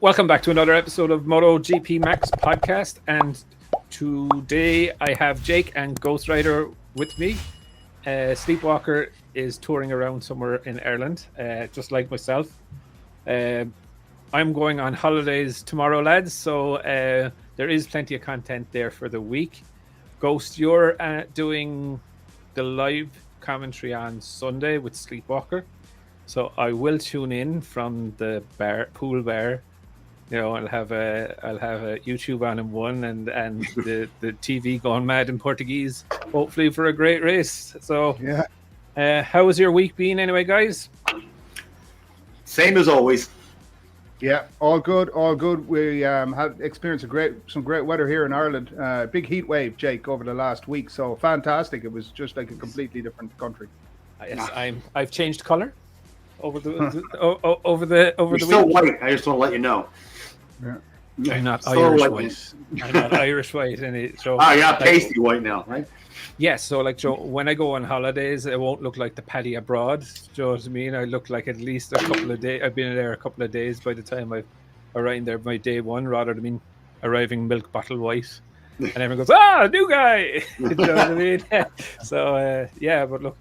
Welcome back to another episode of MotoGP Max podcast. And today I have Jake and Ghost Rider with me. Sleepwalker is touring around somewhere in Ireland, just like myself. I'm going on holidays tomorrow, lads, so there is plenty of content there for the week. Ghost, you're doing the live commentary on Sunday with Sleepwalker, so I will tune in from the pool bar. You know, I'll have a YouTube on in one, and the TV going mad in Portuguese, hopefully for a great race. So yeah, how has your week been anyway, guys? Same as always. Yeah, all good, all good. We had experienced some great weather here in Ireland. Big heat wave, Jake, over the last week. So fantastic! It was just like a completely different country. Yes, I've changed color over the You're week. still white. I just want to let you know. Yeah. I'm not Still Irish white. white. I'm not Irish white, and it so. Oh, yeah, pasty white now, right? Yes, so like Joe, when I go on holidays, it won't look like the paddy abroad. Do you know what I mean? I look like at least a couple of days. I've been there a couple of days by the time I arrive there by day one, rather than arriving milk bottle white. And everyone goes, new guy! You know what I mean? So, yeah, but look,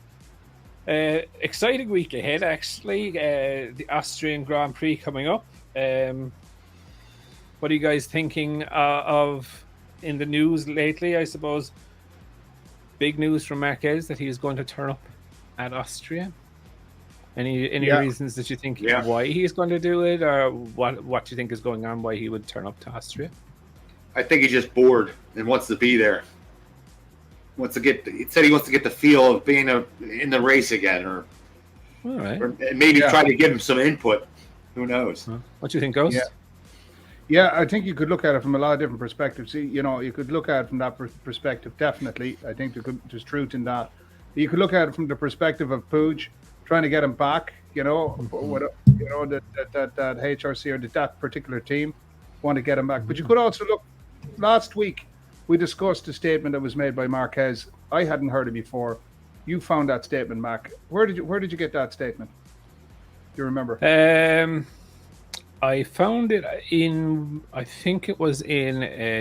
exciting week ahead, actually. The Austrian Grand Prix coming up. What are you guys thinking of in the news lately, I suppose? Big news from Marquez that he is going to turn up at Austria. Any reasons that you think why he's going to do it, or what do you think is going on, why he would turn up to Austria? I think he's just bored and wants to be there. He said he wants to get the feel of being in the race again, or maybe try to give him some input. Who knows? What do you think, Ghost? Yeah, I think you could look at it from a lot of different perspectives. See, you could look at it from that perspective, definitely. I think there's truth in that. You could look at it from the perspective of Puig, trying to get him back, that HRC or that particular team want to get him back. But you could also look, last week, we discussed a statement that was made by Marquez. I hadn't heard it before. You found that statement, Mac. Where did you get that statement? Do you remember? I found it I think it was in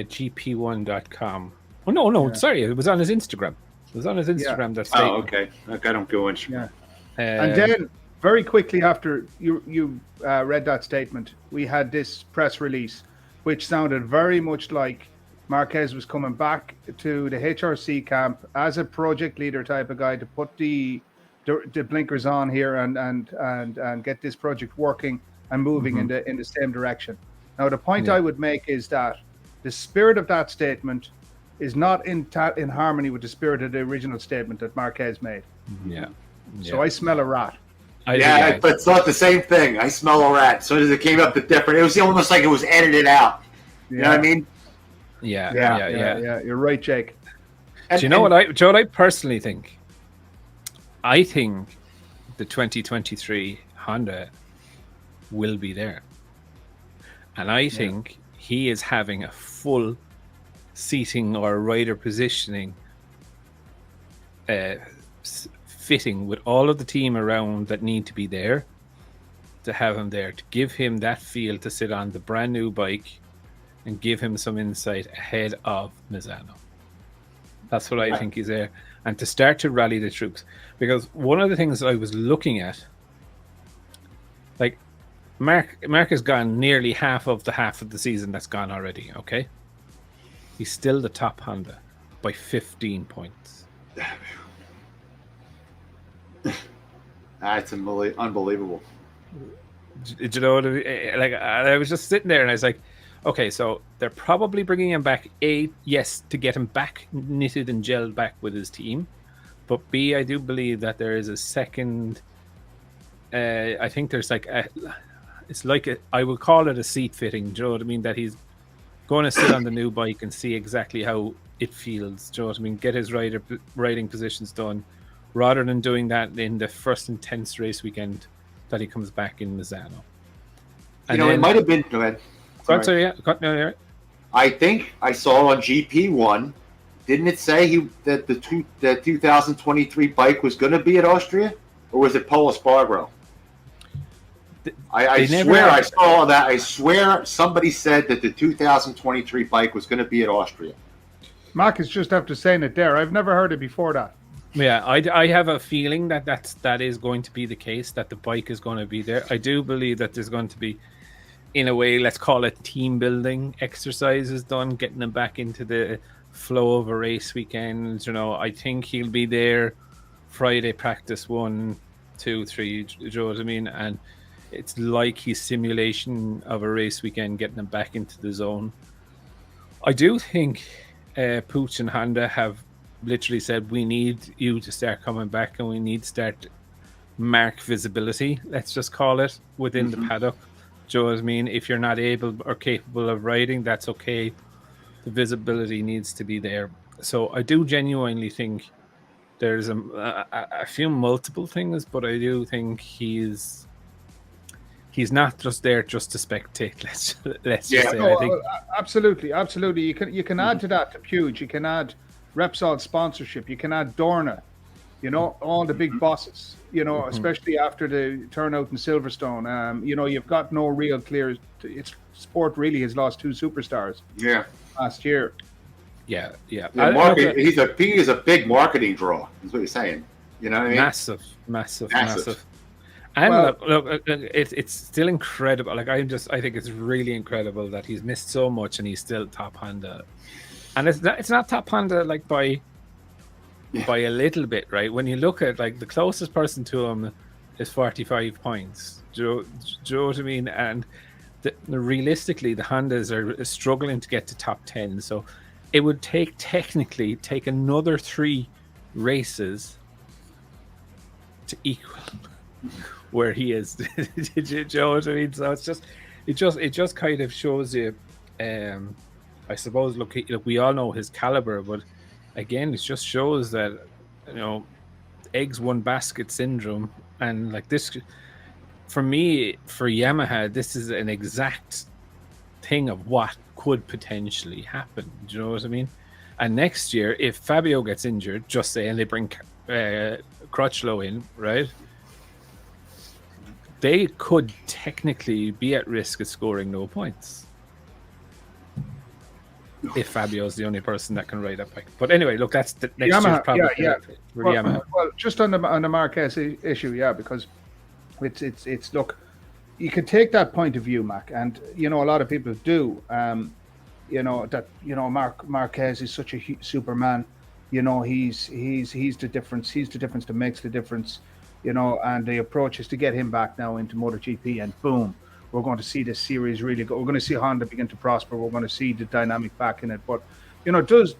gp1.com. Oh, no, sorry. It was on his Instagram. It was on his Instagram, that statement. Oh, okay. I don't go in. Yeah. And then, very quickly after you read that statement, we had this press release, which sounded very much like Marquez was coming back to the HRC camp as a project leader type of guy to put the blinkers on here and get this project working and moving in the same direction. Now, the point I would make is that the spirit of that statement is not in harmony with the spirit of the original statement that Marquez made. Yeah. So I smell a rat. But it's not the same thing. I smell a rat. So as it came up, different. It was almost like it was edited out. You know what I mean? Yeah. You're right, Jake. Do you know what I personally think? I think the 2023 Honda will be there, and I think he is having a full seating or rider positioning fitting with all of the team around that need to be there, to have him there, to give him that feel to sit on the brand new bike and give him some insight ahead of Misano. That's what I think he's there, and to start to rally the troops. Because one of the things I was looking at, like, Mark has gone nearly half of the season that's gone already, okay? He's still the top Honda by 15 points. That's unbelievable. Do you know what I mean? Like, I was just sitting there and I was like, okay, so they're probably bringing him back, A, yes, to get him back knitted and gelled back with his team. But B, I do believe that there is a second, I think there's like I would call it a seat fitting, do you know what I mean? That he's going to sit on the new bike and see exactly how it feels, do you know what I mean? Get his riding positions done, rather than doing that in the first intense race weekend that he comes back in Misano. And it might have been. Go ahead. I think I saw on GP1. Didn't it say that the 2023 bike was going to be at Austria, or was it Polo Spargro? I swear I saw that. I swear somebody said that the 2023 bike was going to be at Austria. Mark is just after saying it there. I've never heard it before that. Yeah, I have a feeling that is going to be the case, that the bike is going to be there. I do believe that there's going to be, in a way, let's call it team building exercises done, getting them back into the flow of a race weekend. You know, I think he'll be there Friday practice 1, 2, 3. Do you know what I mean? And it's like his simulation of a race weekend, getting them back into the zone. I do think Pooch and Honda have literally said, we need you to start coming back, and we need to start mark visibility, let's just call it, within the paddock. Do you know what I mean? If you're not able or capable of riding, that's okay. The visibility needs to be there. So I do genuinely think there's a few multiple things, but I do think he's not just there just to spectate. Let's just say. I think absolutely. You can add to that to Puge. You can add Repsol sponsorship. You can add Dorna. You know, all the big bosses. You know, especially after the turnout in Silverstone. You know, you've got no real clear. Sport really has lost 2 superstars. Yeah. Last year. Yeah. He is a big marketing draw. Is what you're saying. You know what I mean? Massive. And look, it's still incredible. Like I think it's really incredible that he's missed so much and he's still top Honda. And it's not top Honda like by a little bit, right? When you look at like the closest person to him is 45 points. Do you know what I mean? And realistically, the Hondas are struggling to get to top 10. So it would technically take another 3 races to equal where he is. Do you know what I mean? So it just kind of shows you. I suppose. Look, we all know his caliber, but again, it just shows that eggs one basket syndrome, and like this. For me, for Yamaha, this is an exact thing of what could potentially happen. Do you know what I mean? And next year, if Fabio gets injured, just say, and they bring Crutchlow in, right? They could technically be at risk of scoring no points if Fabio's the only person that can ride that bike. But anyway, look, that's the next Yamaha, year's problem. Well, just on the Marquez issue, because it's look, you can take that point of view, Mac, and a lot of people do. Marquez is such a superman. He's the difference. He's the difference that makes the difference. And the approach is to get him back now into MotoGP, and boom, we're going to see this series really go. We're going to see Honda begin to prosper. We're going to see the dynamic back in it. But does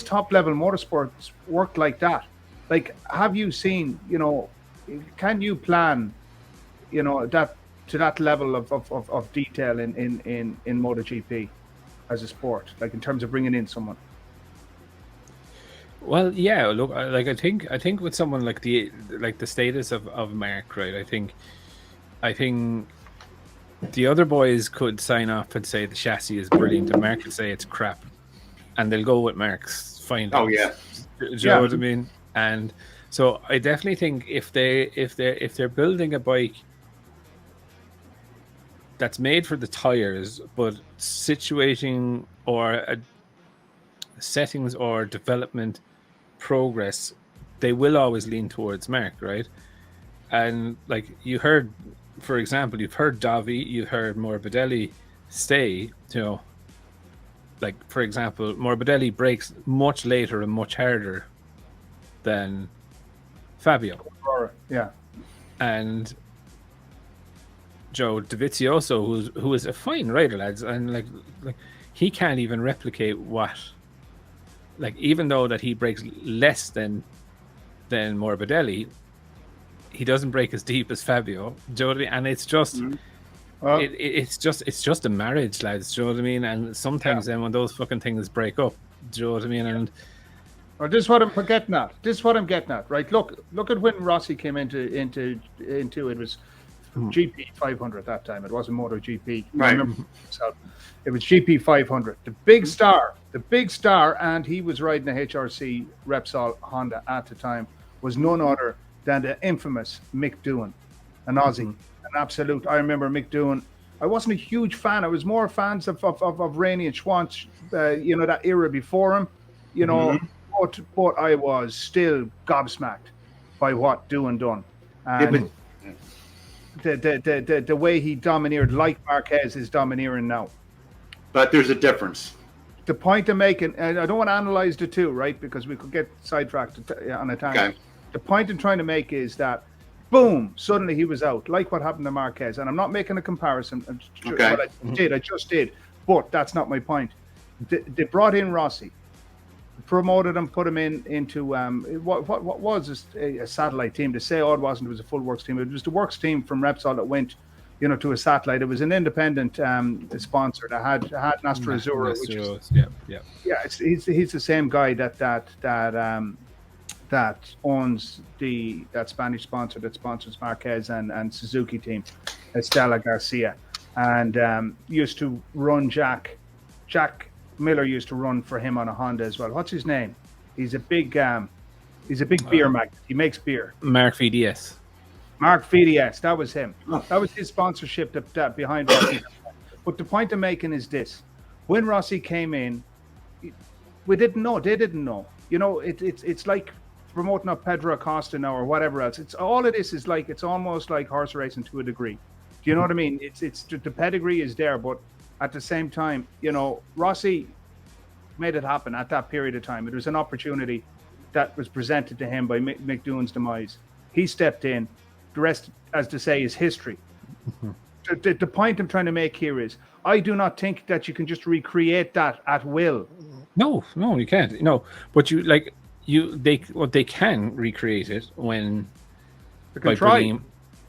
top level motorsports work like that? Like, have you seen? Can you plan? That to that level of detail in MotoGP as a sport, like in terms of bringing in someone. Well, yeah. Look, like I think with someone like the status of Mark, right? I think the other boys could sign off and say the chassis is brilliant, and Mark could say it's crap, and they'll go with Mark's findings. Oh yeah, do you know what I mean? And so I definitely think if they're building a bike that's made for the tires, but situating or settings or development progress, they will always lean towards Mark, right? And like you heard, for example, you've heard Davi, you've heard Morbidelli stay. Like for example, Morbidelli brakes much later and much harder than Fabio. Yeah, and Joe Dovizioso, who is a fine rider, lads, and like he can't even replicate what, like, even though that he breaks less than Morbidelli, he doesn't break as deep as Fabio. Do you know what I mean? And it's just it's just a marriage, lads. Do you know what I mean? And sometimes then when those fucking things break up, do you know what I mean? And this is what I'm getting at. Right? Look at when Rossi came into it was GP 500 that time. It wasn't MotoGP. Right. I remember myself. It was GP 500. The big star, and he was riding a HRC Repsol Honda at the time, was none other than the infamous Mick Doohan, an Aussie. absolute. I remember Mick Doohan. I wasn't a huge fan. I was more fans of Rainey and Schwantz, that era before him, but I was still gobsmacked by what Doohan done. And the way he domineered, like Marquez is domineering now. But there's a difference. The point I'm making, and I don't want to analyze the two, right? Because we could get sidetracked on a tangent. Okay. The point I'm trying to make is that, boom, suddenly he was out, like what happened to Marquez. And I'm not making a comparison. Okay. What I just did. But that's not my point. They brought in Rossi, promoted him, put him into what was a satellite team. To say, it wasn't, it was a full works team. It was the works team from Repsol that went to a satellite. It was an independent sponsor that had Nastra Azzurra, which is he's the same guy that owns that Spanish sponsor that sponsors Marquez and Suzuki team, Estela Garcia, and used to run Jack Miller used to run for him on a Honda as well. What's his name? He's a big beer magnate. He makes beer. Mark VDS. Mark VDS, that was him. That was his sponsorship that behind Rossi. But the point I'm making is this: when Rossi came in, we didn't know. They didn't know. It's like promoting up Pedro Acosta now or whatever else. It's all of this is like it's almost like horse racing to a degree. Do you know what I mean? It's the pedigree is there, but at the same time, Rossi made it happen at that period of time. It was an opportunity that was presented to him by Mick Doohan's demise. He stepped in. The rest, as to say, is history. The point I'm trying to make here is, I do not think that you can just recreate that at will. No, you can't. No, but they can recreate it when they can try.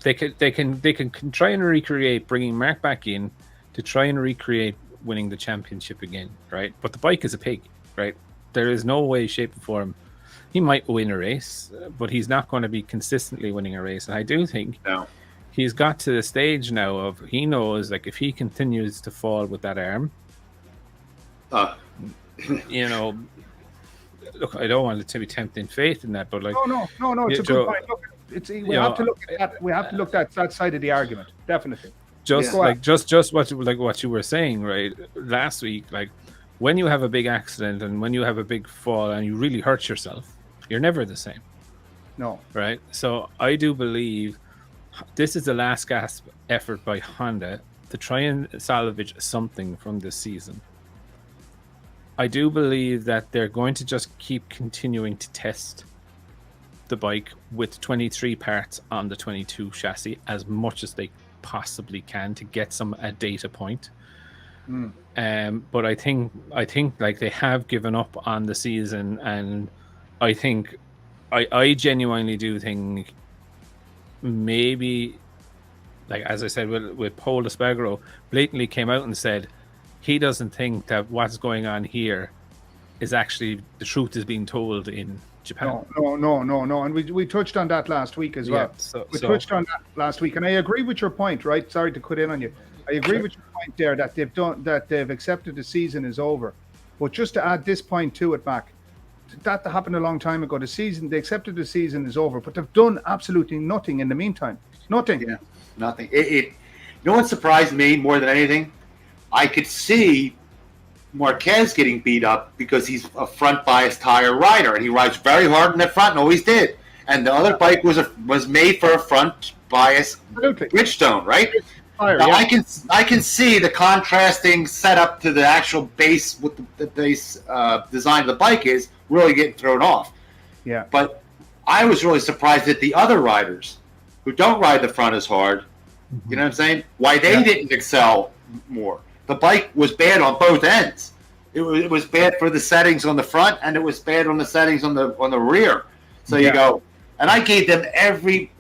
They can try and recreate bringing Mark back in to try and recreate winning the championship again, right? But the bike is a pig, right? There is no way, shape, or form. He might win a race, but he's not going to be consistently winning a race. And I do think he's got to the stage now of he knows, like, if he continues to fall with that arm, look, I don't want it to be tempting fate in that, but like, no, it's a good point. Look, we have to look at that. We have to look at that side of the argument, definitely. Just what you were saying, right, last week, like, when you have a big accident and when you have a big fall and you really hurt yourself, you're never the same. No. Right? So I do believe this is the last gasp effort by Honda to try and salvage something from this season. I do believe that they're going to just keep continuing to test the bike with 23 parts on the 22 chassis as much as they possibly can to get a data point. But I think like they have given up on the season, and I think I genuinely do think maybe, like as I said with Paul Espargaro, blatantly came out and said he doesn't think that what's going on here is actually the truth is being told in Japan. No, and we touched on that last week as well. Touched on that last week, and I agree with your point. Right? Sorry to cut in on you. I agree with your point there that they've accepted the season is over. But just to add this point to it, Mac, that happened a long time ago. They accepted the season is over, but they've done absolutely nothing in the meantime. Nothing. Yeah, nothing. You know what surprised me more than anything? I could see Marquez getting beat up because he's a front bias tire rider, and he rides very hard in the front and always did. And the other bike was made for a front bias Bridgestone, right? Now, I can see the contrasting setup to the actual base, what the base design of the bike is, really getting thrown off. Yeah. But I was really surprised that the other riders who don't ride the front as hard, you know what I'm saying, why they didn't excel more. The bike was bad on both ends. It was bad for the settings on the front, and it was bad on the settings on the rear. So you go, and I gave them every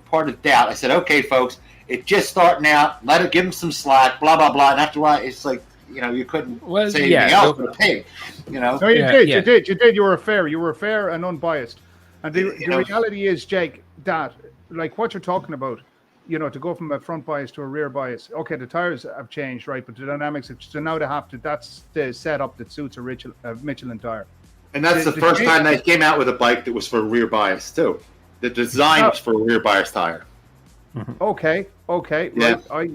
part of doubt. I said, okay, folks, it's just starting out. Give them some slack, blah, blah, blah. And after a while, it's like, you couldn't say anything else but a pig, No, you did. You were fair and unbiased. And the reality is, Jake, that, like what you're talking about, to go from a front bias to a rear bias. Okay, the tires have changed, right? But the dynamics, so now that's the setup that suits a Michelin tire. And that's the first time they came out with a bike that was for a rear bias, too. The design was for a rear bias tire. Okay, Yeah. right.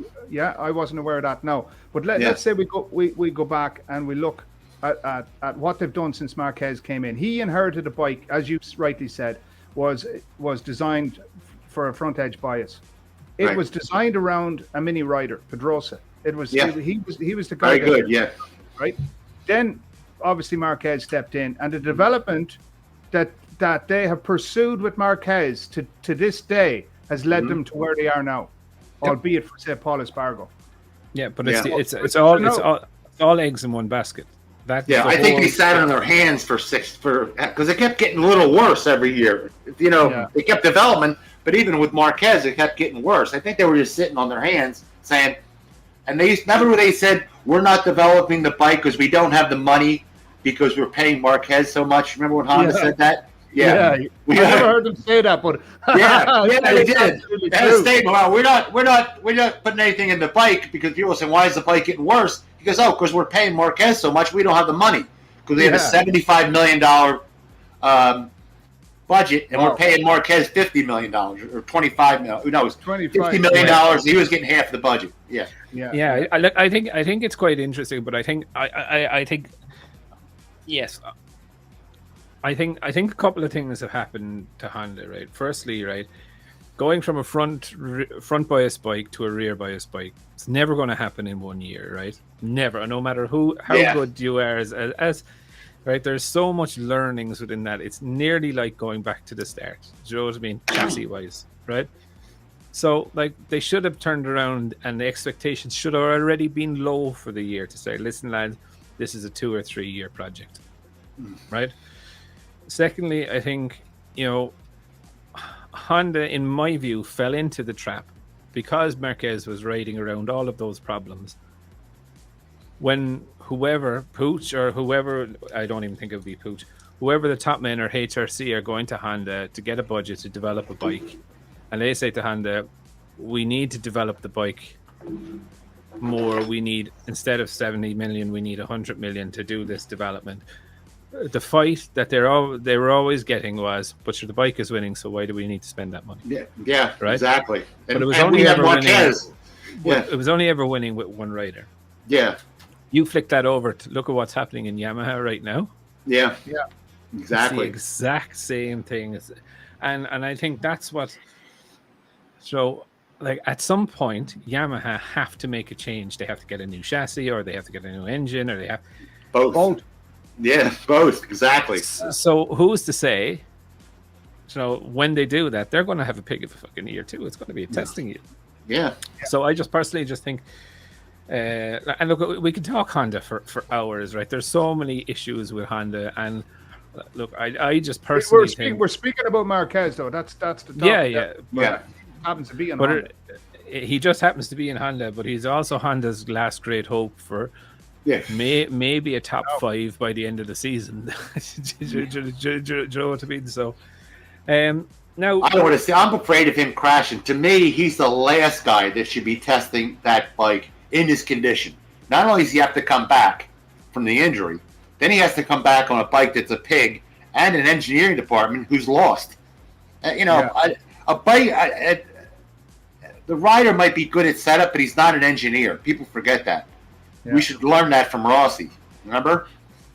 I wasn't aware of that. No, but let's say we go back and we look at what they've done since Marquez came in. He inherited a bike, as you rightly said, was designed for a front edge bias. It was designed around a mini rider, Pedrosa. It was he was the guy. Very good, yeah. Right. Then obviously Marquez stepped in, and the development that they have pursued with Marquez to this day has led them to where they are now, albeit for say Paul Espargaro. Yeah, but it's all eggs in one basket. I think they sat on their hands because it kept getting a little worse every year. They kept development, but even with Marquez, it kept getting worse. I think they were just sitting on their hands saying, and remember they said, we're not developing the bike because we don't have the money because we're paying Marquez so much. Remember when Honda said that? Yeah. I never heard them say that, but they did. They had a statement. Well, we're not putting anything in the bike because people say, why is the bike getting worse? Because because we're paying Marquez so much, we don't have the money because we have a $75 million budget, and we're paying Marquez $50 million or $25 million. No, it was $50 million. He was getting half the budget. Yeah. I think it's quite interesting, but I think yes. I think a couple of things have happened to Honda, right? Firstly, right, going from a front bias bike to a rear bias bike, it's never going to happen in 1 year, right? Never. No matter how good you are as right, there's so much learnings within that. It's nearly like going back to the start. Do you know what I mean? Chassis wise, right? So like they should have turned around, and the expectations should have already been low for the year to say, listen, lads, this is a 2 or 3 year project, right? Secondly, I think, Honda, in my view, fell into the trap because Marquez was riding around all of those problems. When whoever, Pooch or whoever, I don't even think it would be Pooch, whoever the top men or HRC are going to Honda to get a budget to develop a bike, and they say to Honda, we need to develop the bike more. We need, instead of 70 million, we need 100 million to do this development. The fight that they were always getting was, but sure, the bike is winning, so why do we need to spend that money? Yeah, right? Exactly. But it was only ever winning. It was only ever winning with one rider. Yeah. You flick that over to look at what's happening in Yamaha right now. Yeah. Exactly. It's the exact same thing. And I think that's what. So, like, at some point, Yamaha have to make a change. They have to get a new chassis, or they have to get a new engine, or they have both. Yeah, both, exactly. So who's to say? So when they do that, they're going to have a pig of a fucking year too. It's going to be a testing year. Yeah. So I just personally just think, and look, we can talk Honda for hours, right? There's so many issues with Honda, and look, I just personally think we're speaking about Marquez though. That's the top. Yeah. Happens to be in Honda. He just happens to be in Honda, but he's also Honda's last great hope for. Yeah, maybe a top 5 by the end of the season. Do you know what I mean? So, now I don't want to say. I'm afraid of him crashing. To me, he's the last guy that should be testing that bike in his condition. Not only does he have to come back from the injury, then he has to come back on a bike that's a pig and an engineering department who's lost. A bike. The rider might be good at setup, but he's not an engineer. People forget that. Yeah. We should learn that from Rossi. Remember?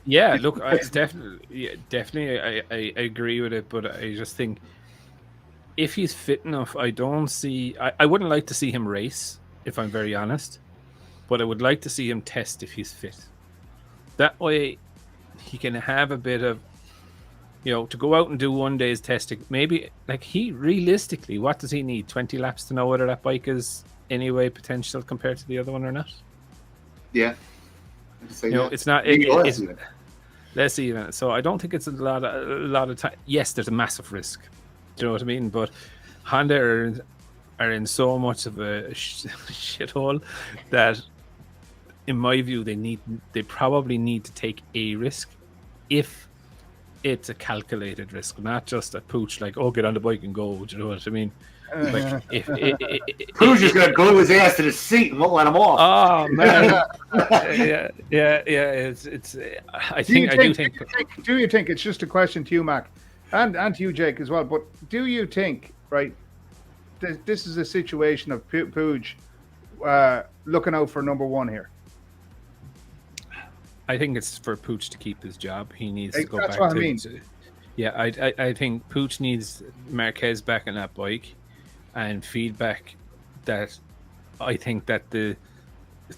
Yeah, look, definitely, I agree with it, but I just think if he's fit enough, I don't see. I wouldn't like to see him race, if I'm very honest, but I would like to see him test if he's fit. That way, he can have a bit of, to go out and do one day's testing. Maybe, like, realistically, what does he need? 20 laps to know whether that bike is anyway potential compared to the other one or not? Yeah, it's not. It's less even. So I don't think it's a lot of time. Yes, there's a massive risk. Do you know what I mean? But Honda are in so much of a shithole that, in my view, they probably need to take a risk, if it's a calculated risk, not just a pooch like, get on the bike and go. Do you know what I mean? Like, Who's just gonna glue his ass to the seat and won't let him off? Oh man, yeah. It's. Do you think it's just a question to you, Mac, and to you, Jake, as well? But do you think, right, this is a situation of Puig looking out for number one here. I think it's for Puig to keep his job. He needs to go That's back what to. I mean. Yeah, I think Puig needs Marquez back on that bike, and feedback that I think that the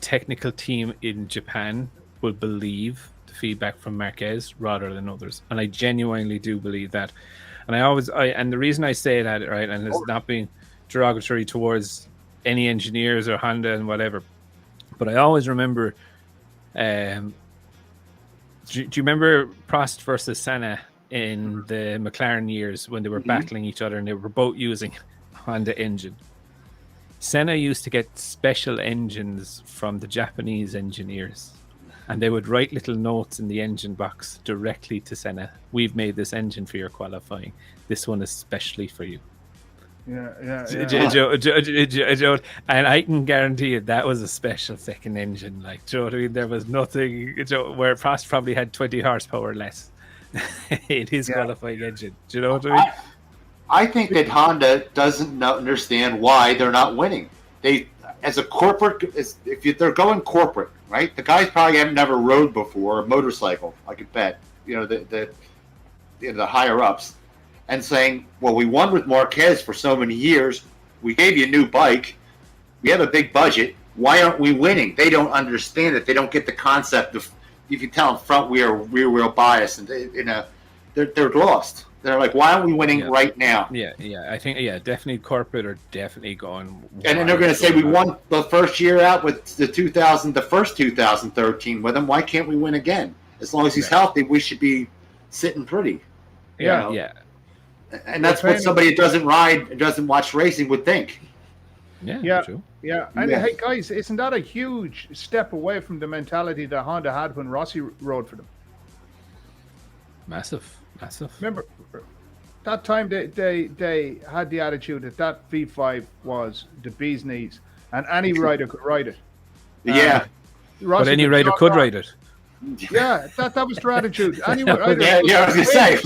technical team in Japan will believe the feedback from Marquez rather than others, and I genuinely do believe that. And and the reason I say that, right, and it's not being derogatory towards any engineers or Honda and whatever, but I always remember. Do you remember Prost versus Senna in the McLaren years when they were battling each other and they were both using Honda engine? Senna used to get special engines from the Japanese engineers, and they would write little notes in the engine box directly to Senna. We've made this engine for your qualifying. This one is specially for you. Yeah. And I can guarantee you that was a special second engine. Like, do you know what I mean? There was nothing where Prost probably had 20 horsepower less in his qualifying engine. Do you know what I mean? I think that Honda doesn't understand why they're not winning. They, as a corporate, if they're going corporate, right? The guys probably have never rode before a motorcycle. I could bet. The higher ups. And saying, well, we won with Marquez for so many years. We gave you a new bike. We have a big budget. Why aren't we winning? They don't understand it. They don't get the concept of, if you tell them front wheel, rear wheel bias, and they're lost. They're like, why aren't we winning right now? Yeah. I think, definitely corporate are definitely going. And then they're going to say, we won the first year out with the first 2013 with him. Why can't we win again? As long as he's healthy, we should be sitting pretty. Yeah. And that's what somebody that doesn't watch racing would think. Yeah. And hey, guys, isn't that a huge step away from the mentality that Honda had when Rossi rode for them? Massive. Remember, that time they had the attitude that V5 was the bee's knees, and any rider could ride it. But any rider could ride it. Yeah, that was their attitude. Any rider, I was going to say.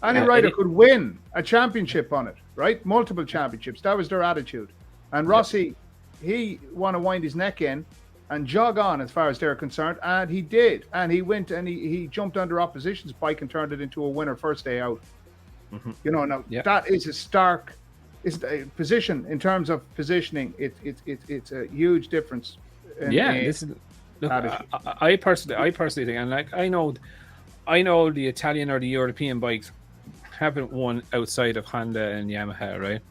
Any rider could win a championship on it, right? Multiple championships. That was their attitude. And Rossi, he wanted to wind his neck in and jog on as far as they're concerned. And he did. And he went and he jumped under opposition's bike and turned it into a winner first day out. Mm-hmm. That is a stark position in terms of positioning. It's a huge difference. I personally think, and like I know the Italian or the European bikes haven't won outside of Honda and Yamaha, right?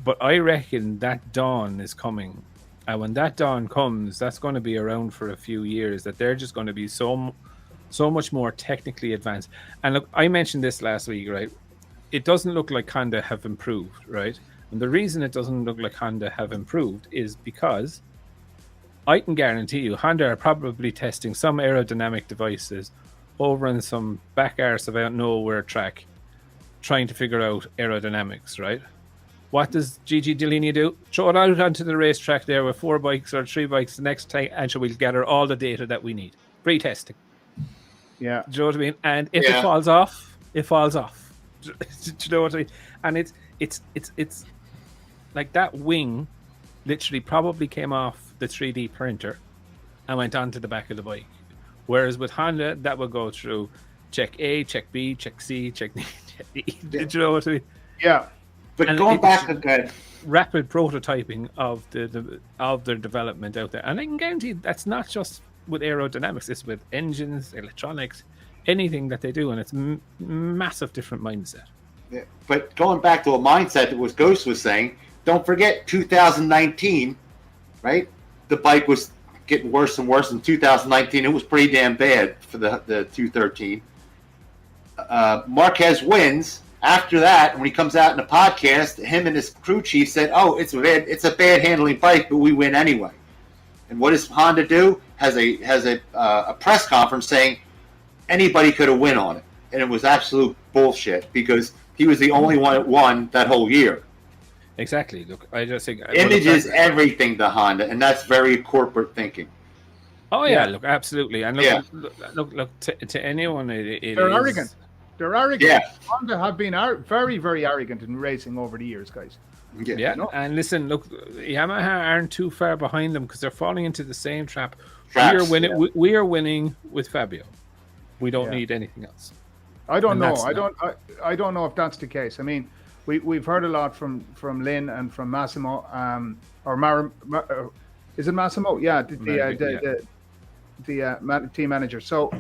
But I reckon that dawn is coming, and when that dawn comes, that's going to be around for a few years. That they're just going to be so much more technically advanced. And look, I mentioned this last week, right? It doesn't look like Honda have improved, right? And the reason it doesn't look like Honda have improved is because I can guarantee you, Honda are probably testing some aerodynamic devices over in some back arse of out nowhere track, trying to figure out aerodynamics, right? What does Gigi Dell'Igna do? Throw it out onto the racetrack there with 4 bikes or 3 bikes the next time, and we'll gather all the data that we need. Pre-testing. Yeah. Do you know what I mean? And if it falls off, it falls off. Do you know what I mean? And it's like that wing literally probably came off the 3D printer and went onto the back of the bike. Whereas with Honda, that would go through check A, check B, check C, check D. Do you know what I mean? Yeah. But going back again, rapid prototyping of their development out there, and I can guarantee that's not just with aerodynamics; it's with engines, electronics, anything that they do, and it's massive different mindset. Yeah. But going back to a mindset that was Ghost was saying, don't forget 2019, right? The bike was getting worse and worse. In 2019, it was pretty damn bad for the 213. Marquez wins. After that, when he comes out in the podcast, him and his crew chief said, "Oh, it's a bad handling bike, but we win anyway." And what does Honda do? Has a press conference saying anybody could have win on it, and it was absolute bullshit because he was the only one that won that whole year. Exactly. Look, I just think image is everything to Honda, and that's very corporate thinking. Oh yeah, look, absolutely, and look to anyone, they're arrogant. They're arrogant. Yeah. Honda have been very, very arrogant in racing over the years, guys. Yeah, and listen, look, Yamaha aren't too far behind them because they're falling into the same trap. We are winning with Fabio. We don't need anything else. I don't know. I don't know if that's the case. I mean, we've heard a lot from Lynn and from Massimo, is it Massimo? Yeah, the team manager. So,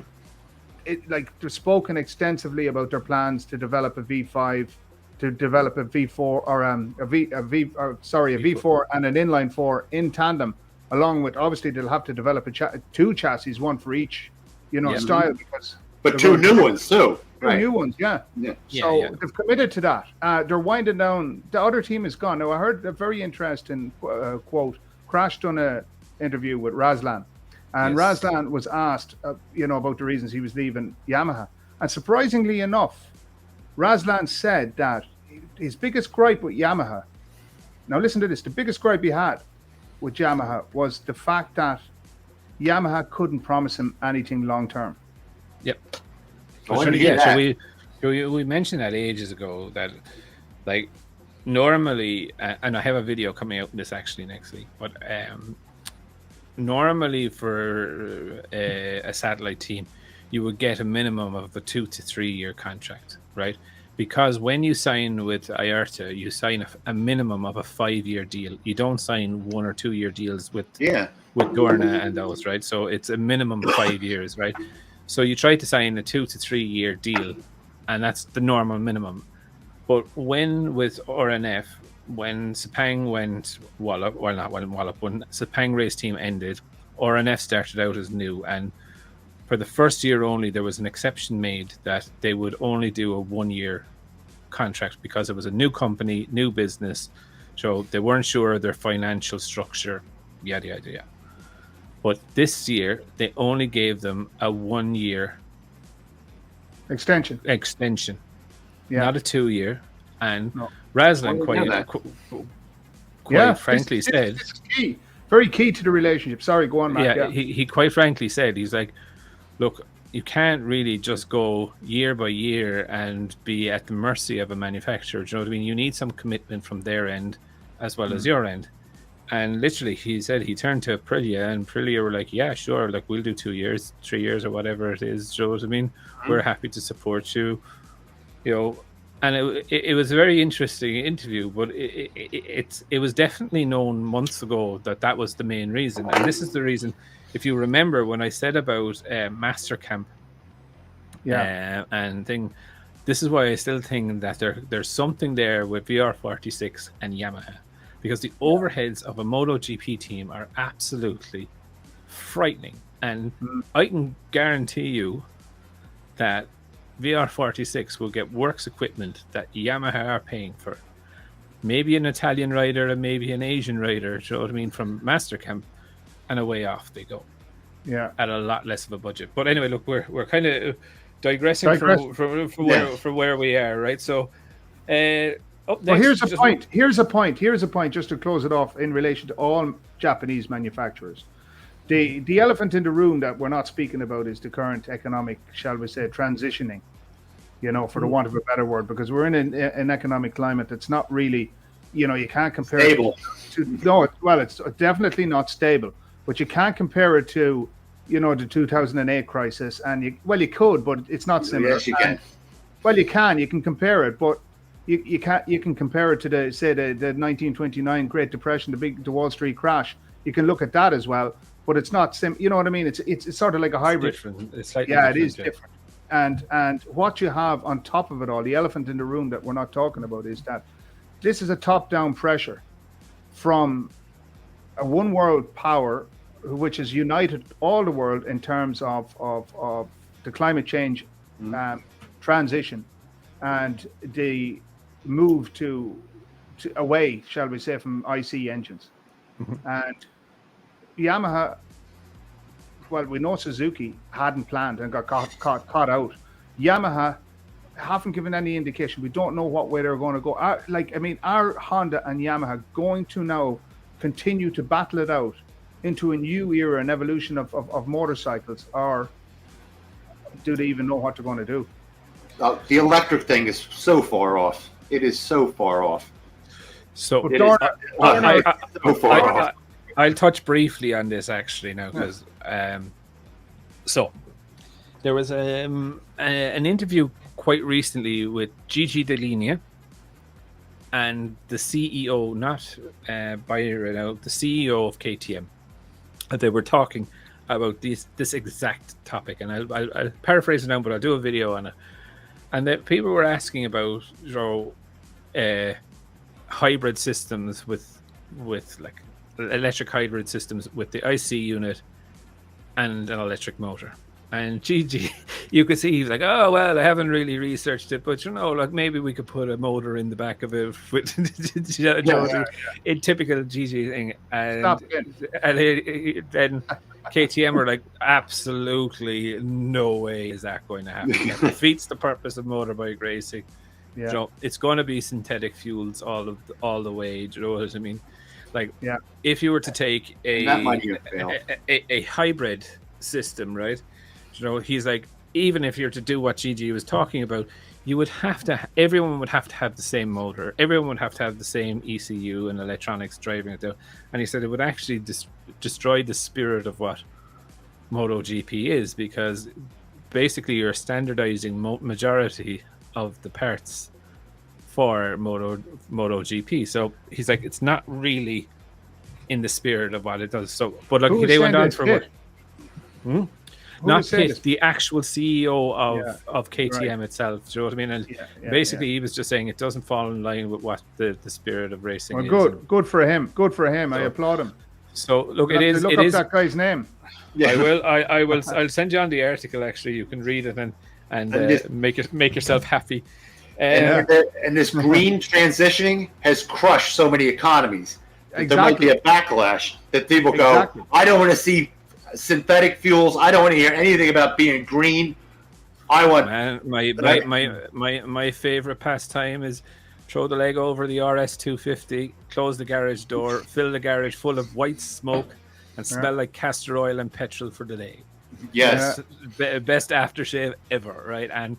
they're spoken extensively about their plans to develop a V5, to develop a V4 or a V4 and an inline 4 in tandem, along with obviously they'll have to develop two chassis, one for each, style. But two new ones too. Two new ones, yeah. So they've committed to that. They're winding down. The other team is gone. Now I heard a very interesting quote. Crash done an interview with Razlan, and Razlan was asked, about the reasons he was leaving Yamaha, and surprisingly enough, Razlan said that his biggest gripe with Yamaha. Now listen to this. The biggest gripe he had with Yamaha was the fact that Yamaha couldn't promise him anything long term. Yep. So we mentioned that ages ago that, like, normally, and I have a video coming out in this actually next week, but normally for a satellite team, you would get a minimum of a 2 to 3 year contract, right? Because when you sign with IARTA, you sign a minimum of a 5-year deal. You don't sign 1 or 2 year deals with Dorna and those, right? So it's a minimum 5 years, right? So you try to sign a 2 to 3 year deal, and that's the normal minimum. But when with RNF, when Sepang went Wallop, well, not when Wallop, when Sepang race team ended, RNF started out as new, and for the first year only, there was an exception made that they would only do a 1 year contract because it was a new company, new business, so they weren't sure of their financial structure, yada yada yada. But this year, they only gave them a 1 year extension. Not a 2 year. And Razlan quite frankly said, this is key, very key to the relationship. Sorry, go on, Matt. Yeah, he quite frankly said, he's like, look, you can't really just go year by year and be at the mercy of a manufacturer. Do you know what I mean? You need some commitment from their end as well as your end. And literally, he said he turned to Aprilia, and Aprilia were like, yeah, sure, like, we'll do 2 years, 3 years, or whatever it is. Do you know what I mean? We're happy to support you, And it was a very interesting interview, but it was definitely known months ago that was the main reason. And this is the reason, if you remember when I said about Master Camp and thing, this is why I still think that there's something there with VR46 and Yamaha. Because the overheads of a MotoGP team are absolutely frightening. And I can guarantee you that VR46 will get works equipment that Yamaha are paying for. Maybe an Italian rider and maybe an Asian rider, do you know what I mean, from Mastercamp, and away off they go. Yeah. At a lot less of a budget. But anyway, look, we're kind of digressing from where we are, right? So here's a point just to close it off in relation to all Japanese manufacturers. The elephant in the room that we're not speaking about is the current economic, shall we say, transitioning, for the want of a better word, because we're in an economic climate that's not really, you can't compare stable. It's definitely not stable, but you can't compare it to, the 2008 crisis, and you could, but it's not similar. Yes, you can. You can compare it, but you can compare it to the 1929 Great Depression, the Wall Street crash. You can look at that as well, but it's not you know what I mean? It's sort of like a hybrid. It's slightly different. It is different. And what you have on top of it all, the elephant in the room that we're not talking about, is that this is a top-down pressure from a one world power which has united all the world in terms of the climate change transition and the move to away, shall we say, from IC engines. And Yamaha, we know Suzuki hadn't planned and got caught out. Yamaha haven't given any indication. We don't know what way they're going to go. Are Honda and Yamaha going to now continue to battle it out into a new era, an evolution of motorcycles, or do they even know what they're going to do? The electric thing is so far off. It is so far off. So I'll touch briefly on this actually now because so there was an interview quite recently with Gigi Dell'Linea and the CEO, not Bayer, the CEO of KTM. They were talking about this exact topic, and I'll paraphrase it now, but I'll do a video on it. And that people were asking about hybrid systems with like electric hybrid systems with the IC unit and an electric motor. And Gigi, you could see he's like, oh well, I haven't really researched it, but like maybe we could put a motor in the back of it with in typical Gigi thing. And then KTM were like, absolutely no way is that going to happen. That defeats the purpose of motorbike racing. Yeah. It's going to be synthetic fuels all the way. Do you know what I mean? Like, if you were to take a hybrid system, right? He's like, even if you're to do what Gigi was talking about, you would have to. Everyone would have to have the same motor. Everyone would have to have the same ECU and electronics driving it down. And he said it would actually destroy the spirit of what MotoGP is, because basically you're standardizing majority of the parts for MotoGP. So he's like, it's not really in the spirit of what it does. So, but look, they went on for what? Not Pitt, the actual CEO of KTM itself. Do you know what I mean? And basically, he was just saying it doesn't fall in line with what the spirit of racing is. Good for him. Good for him. So, I applaud him. So look, it is. Look up that guy's name. Yeah. I will. I'll send you on the article. Actually, you can read it and make yourself happy. And this green transitioning has crushed so many economies. Exactly. There might be a backlash that people go, I don't want to see synthetic fuels. I don't want to hear anything about being green. I want my favorite pastime is throw the leg over the RS250, close the garage door, fill the garage full of white smoke, and smell like castor oil and petrol for the day. Yes, best aftershave ever, right? And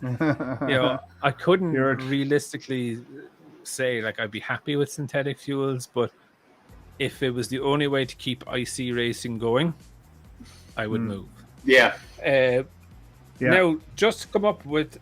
I couldn't realistically say like I'd be happy with synthetic fuels, but if it was the only way to keep IC racing going, I would move. Yeah. Now, just to come up with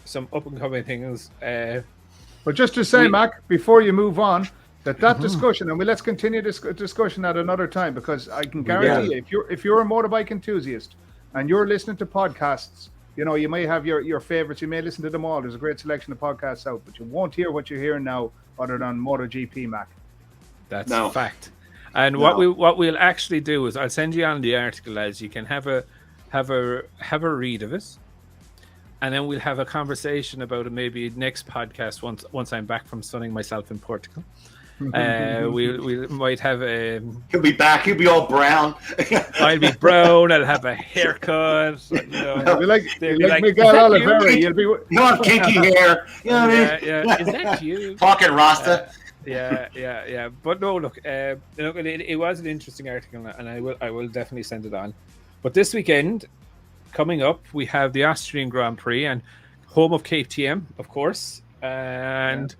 some up and coming things. But just to say, Mac, before you move on, that discussion, and let's continue this discussion at another time, because I can guarantee you, if you're a motorbike enthusiast and you're listening to podcasts, you may have your favorites, you may listen to them all. There's a great selection of podcasts out, but you won't hear what you're hearing now other than MotoGP, Mac. That's a fact. And what we'll actually do is I'll send you on the article, as you can have a read of it, and then we'll have a conversation about it maybe next podcast once I'm back from sunning myself in Portugal. We might have a. He'll be back. He'll be all brown. I'll be brown. I'll have a haircut. You'll be like Miguel Oliveira. You'll have kinky hair. You know what I mean? Yeah. Is that you? Pocket Rasta. Yeah. But no, look, it was an interesting article, and I will definitely send it on. But this weekend, coming up, we have the Austrian Grand Prix, and home of KTM, of course, and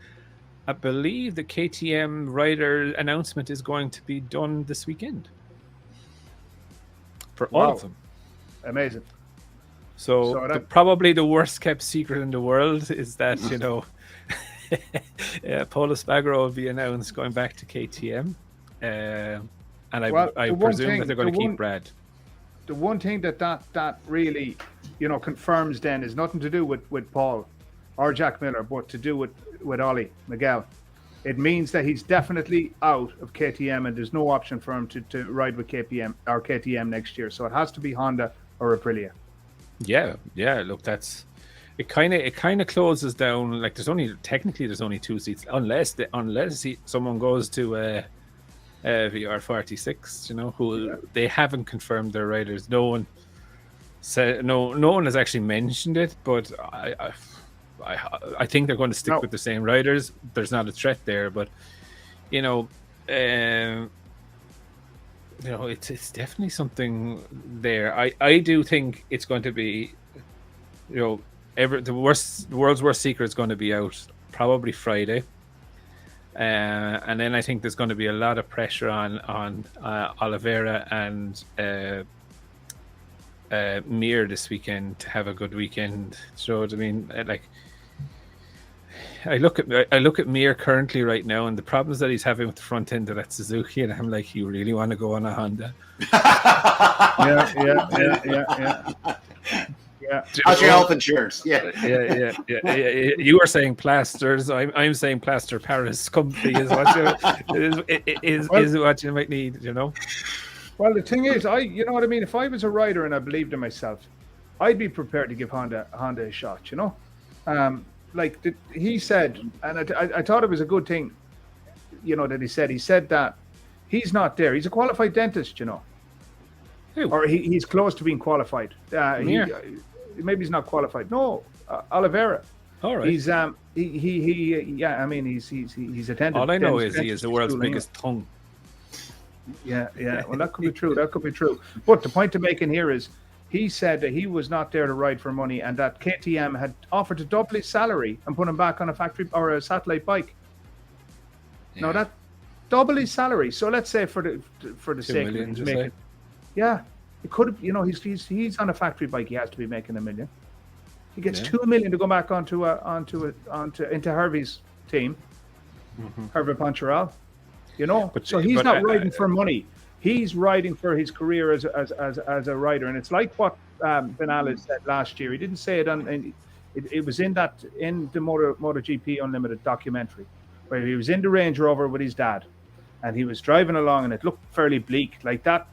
I believe the KTM rider announcement is going to be done this weekend for all of them. Amazing. So probably the worst kept secret in the world is that Polo Spagro will be announced going back to KTM, and I presume that they're going to keep Brad. The one thing that really confirms then is nothing to do with Paul or Jack Miller, but to do with Ollie Miguel. It means that he's definitely out of KTM, and there's no option for him to ride with KTM next year. So it has to be Honda or Aprilia. Yeah. Look, that's it. Kind of closes down. Like there's only 2 seats, unless someone goes to VR46. Who they haven't confirmed their riders. No one has actually mentioned it, but I think they're going to stick with the same riders. There's not a threat there, but it's definitely something there. I do think it's going to be, the world's worst secret is going to be out probably Friday, and then I think there's going to be a lot of pressure on Oliveira and Mir this weekend to have a good weekend. So I mean, like, I look at Mir currently right now, and the problems that he's having with the front end of that Suzuki, and I'm like, you really want to go on a Honda? Yeah. How's your health insurance? Yeah. You are saying plasters. I'm saying plaster Paris company is what you might need. You know. Well, the thing is, you know what I mean. If I was a rider and I believed in myself, I'd be prepared to give Honda a shot. You know, he said, and I thought it was a good thing. You know that he said that he's not there. He's a qualified dentist. You know. Who? Or he's close to being qualified. Maybe he's not qualified. No, Oliveira. All right. He's I mean, he's attended. All I know is he is the world's biggest tongue. Yeah. Well, that could be true. But the point to making here is, he said that he was not there to ride for money, and that KTM had offered to double his salary and put him back on a factory or a satellite bike. Yeah. Now that double his salary. So let's say for the sake of it, making. Yeah, it could have. You know, he's on a factory bike. He has to be making $1 million. He gets $2 million to go back into Hervey's team, Hervé Poncharal. You know, so he's not riding for money. He's riding for his career as a rider, and it's like what Vinales said last year. He didn't say it it was in the MotoGP Unlimited documentary, where he was in the Range Rover with his dad, and he was driving along, and it looked fairly bleak. Like that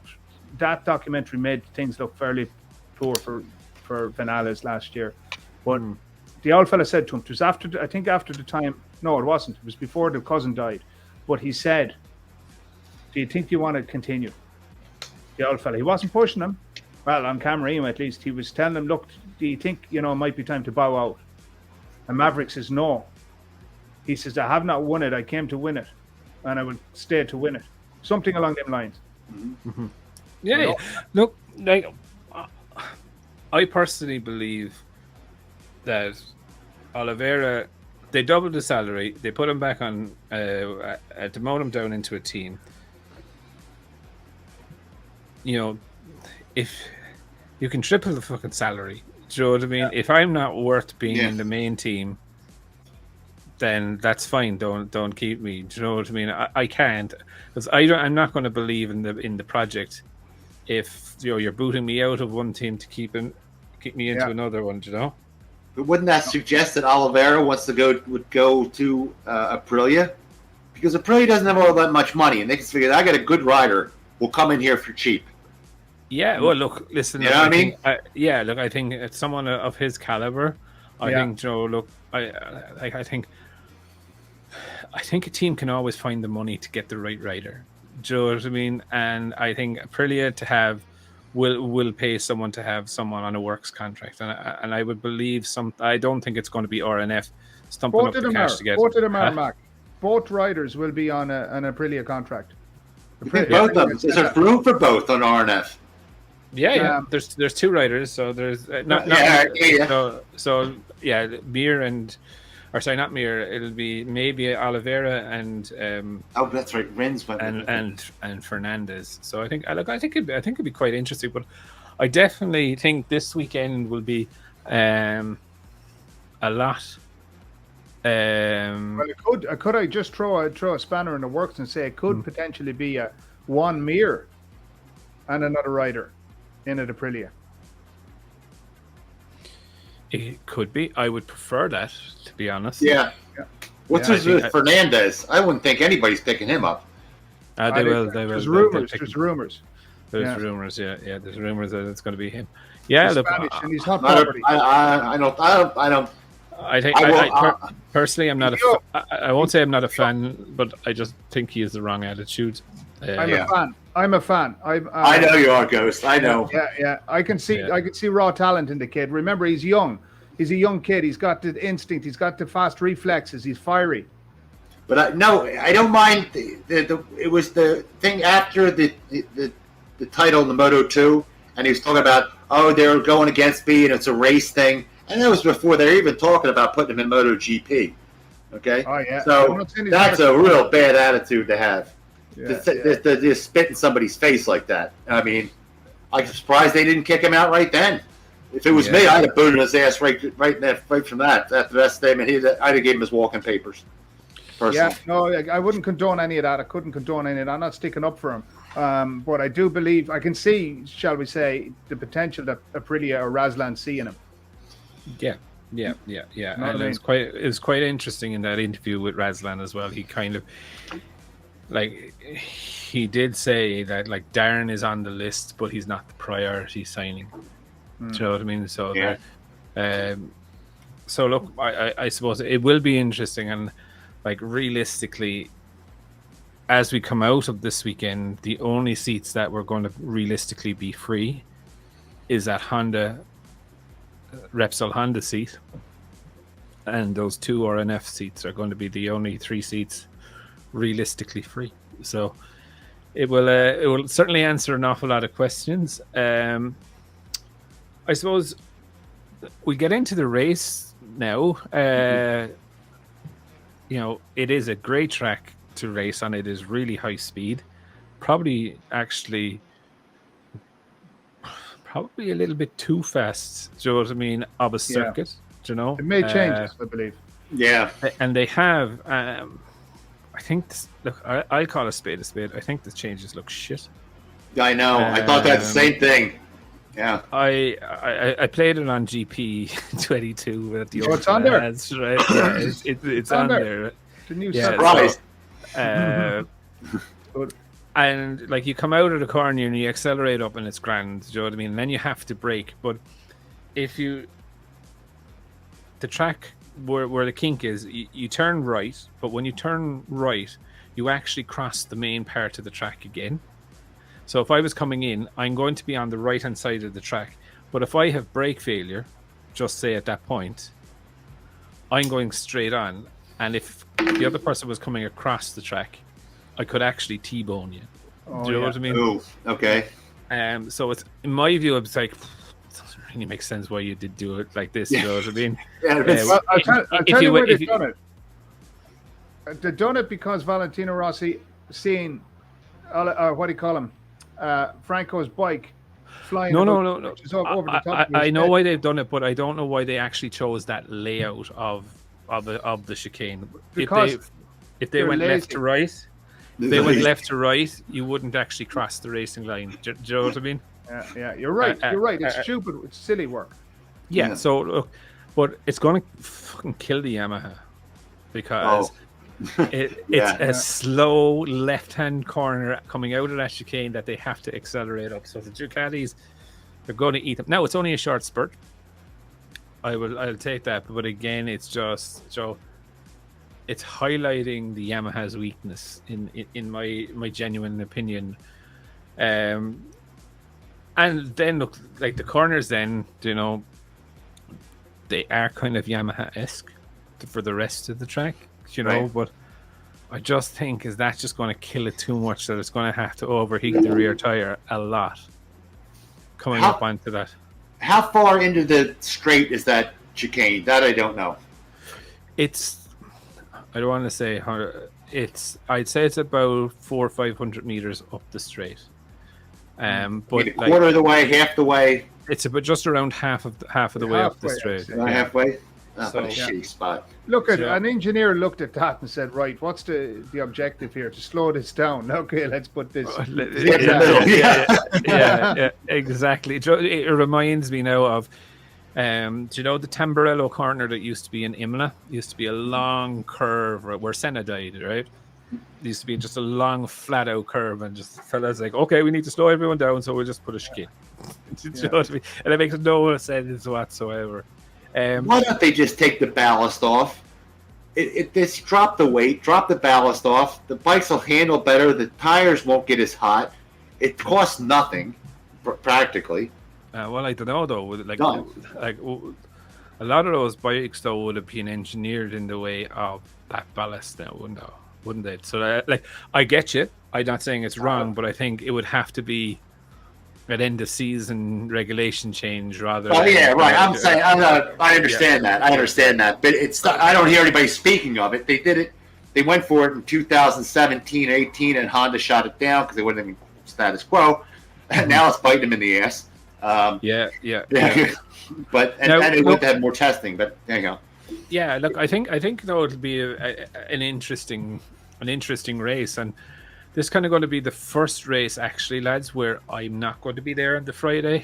documentary made things look fairly poor for Vinales last year. But the old fella said to him, it was after the time. No, it wasn't. It was before the cousin died. But he said, "Do you think you want to continue?" The old fella, he wasn't pushing him. Well, on camera, at least, he was telling him, "Look, do you think it might be time to bow out?" And Maverick says, "No." He says, "I have not won it. I came to win it, and I will stay to win it." Something along them lines. Mm-hmm. Yeah. Look, like, I personally believe that Oliveira, they doubled the salary, they put him back on, to demote him down into a team. You know, if you can triple the fucking salary, do you know what I mean? Yeah. If I'm not worth being in the main team, then that's fine. Don't keep me. Do you know what I mean? I can't, because I'm not going to believe in the project if you're booting me out of one team to keep me into another one. Do you know? But wouldn't that suggest that Oliveira would go to Aprilia? Because Aprilia doesn't have all that much money, and they can figure, I got a good rider, we'll come in here for cheap. Yeah, well, look, listen. You know what I mean? I think it's someone of his caliber. I think, Joe. Look, I think a team can always find the money to get the right rider. Do you know what I mean? And I think Aprilia will pay someone to have someone on a works contract, and I would believe I don't think it's going to be RNF stumping up the cash to get. Both of them are, Mac. Both riders will be on an Aprilia contract. Both of them. Is there room for both on RNF? Yeah. There's two riders, so there's Mir not Mir. It'll be maybe Oliveira and that's right, Rins and Fernandez. So I think it'd be quite interesting. But I definitely think this weekend will be a lot. Well, could I just throw a spanner in the works and say it could potentially be one Mir and another rider in at Aprilia. It could be. I would prefer that, to be honest. Yeah. What's his with Fernandez? I wouldn't think anybody's picking him up. They will. There's rumors. There's rumors. There's rumors. Yeah. There's rumors that it's going to be him. Yeah. Look, and he's hot property. I don't. I think personally, I'm not I won't say I'm not a fan, but I just think he has the wrong attitude. I'm a fan. I know you are, Ghost. I know. Yeah. I can see raw talent in the kid. Remember, he's young. He's a young kid. He's got the instinct. He's got the fast reflexes. He's fiery. But I don't mind. It was the thing after the title in the Moto2, and he was talking about, they're going against me, and it's a race thing. And that was before they're even talking about putting him in MotoGP. Okay? Oh, yeah. So that's a real bad attitude to have. Yeah, to just spit in somebody's face like that. I mean, I'm surprised they didn't kick him out right then. If it was me, I'd have booted his ass right from that. After that statement, I'd have gave him his walking papers. Personally. Yeah, no, I wouldn't condone any of that. I couldn't condone any of that. I'm not sticking up for him. But I do believe, I can see, shall we say, the potential that Aprilia or Razlan see in him. Yeah. And it was quite interesting in that interview with Razlan as well. He kind of, like, he did say that, like, Darren is on the list, but he's not the priority signing. Do you know what I mean? So, so look, I suppose it will be interesting, and like realistically, as we come out of this weekend, the only seats that were going to realistically be free is that Repsol Honda seat, and those 2 RNF seats are going to be the only 3 seats realistically free. So it will certainly answer an awful lot of questions. I suppose we get into the race now. You know, it is a great track to race on. It is really high speed. Probably a little bit too fast. Do you know what I mean? Of a circuit, do you know? It made changes, I believe. Yeah. And they have, I think, I'll call a spade a spade. I think the changes look shit. I know. I thought that same thing. Yeah. I played it on GP 22 at the old it's on there. Ads, right? Yeah, it's on there. The new surprise. And like you come out of the corner and you accelerate up and it's grand, do you know what I mean? And then you have to brake. But if the track where the kink is, you turn right, but when you turn right, you actually cross the main part of the track again. So if I was coming in, I'm going to be on the right-hand side of the track. But if I have brake failure, just say at that point, I'm going straight on. And if the other person was coming across the track, I could actually T-bone you. Do you know what I mean? Ooh, okay. So it's, in my view, it's like, it doesn't really make sense why you did do it like this. You know what I mean? I'll tell you where they've done it. They've done it because Valentino Rossi seen, what do you call him? Franco's bike flying. No. Over the top I know why they've done it, but I don't know why they actually chose that layout of the chicane. Because if they went left to right, you wouldn't actually cross the racing line. Do you know what I mean? Yeah, you're right. You're right. It's stupid. It's silly work. Yeah. So look, but it's going to fucking kill the Yamaha because. It's a slow left-hand corner coming out of that chicane that they have to accelerate up. So the Ducatis, they're going to eat them. Now it's only a short spurt. I'll take that, but again, it's just so it's highlighting the Yamaha's weakness in my genuine opinion. And then look, like the corners, then you know they are kind of Yamaha-esque for the rest of the track. You know, right. But I just think is that just going to kill it too much that it's going to have to overheat the rear tire a lot coming up onto that. How far into the straight is that chicane? That I don't know. I don't want to say I'd say it's about 400 or 500 meters up the straight. But a quarter of the way, half the way. It's about just around half of the way up the straight. Halfway. That's a shitty spot. Look at an engineer looked at that and said, "Right, what's the objective here? To slow this down? Okay, let's put this." Yeah, exactly. It reminds me now of, do you know the Tamburello corner that used to be in Imola? It used to be a long curve where Senna died, right? It used to be just a long, flat out curve, and just fellas like, okay, we need to slow everyone down, so we'll just put a chicane. Do you know what I mean? And it makes no sense whatsoever. Why don't they just take the ballast off? Just drop the weight, drop the ballast off. The bikes will handle better. The tires won't get as hot. It costs nothing, practically. Well, I don't know though. Like a lot of those bikes though would have been engineered in the way of that ballast now, wouldn't they? So, I get you. I'm not saying it's wrong, but I think it would have to be an end of season regulation change rather. Oh yeah, right. I'm saying I understand that. I understand that, but it's not, I don't hear anybody speaking of it. They did it. They went for it in 2017, 18, and Honda shot it down because they wouldn't even status quo. And now it's biting them in the ass. Yeah. But and it would have more testing. But there you go. Yeah, look, I think though it'll be an interesting race, and this is kind of going to be the first race, actually, lads, where I'm not going to be there on the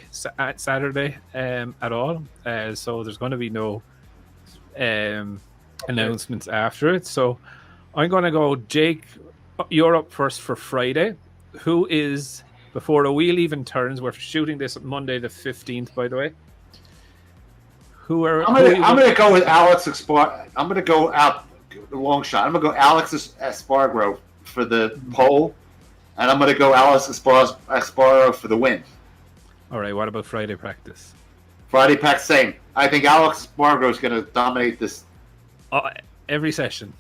Saturday at all. So there's going to be no announcements after it. So I'm going to go, Jake, you're up first for Friday. Who is, before a wheel even turns, we're shooting this Monday the 15th, by the way. I'm going to go with Alex Espargaro. I'm going to go out the long shot. I'm going to go Alex Espargaro for the pole, and I'm going to go Alex Espargaro for the win. All right. What about Friday practice? Friday practice, same. I think Alex Espargaro is going to dominate this. Every session.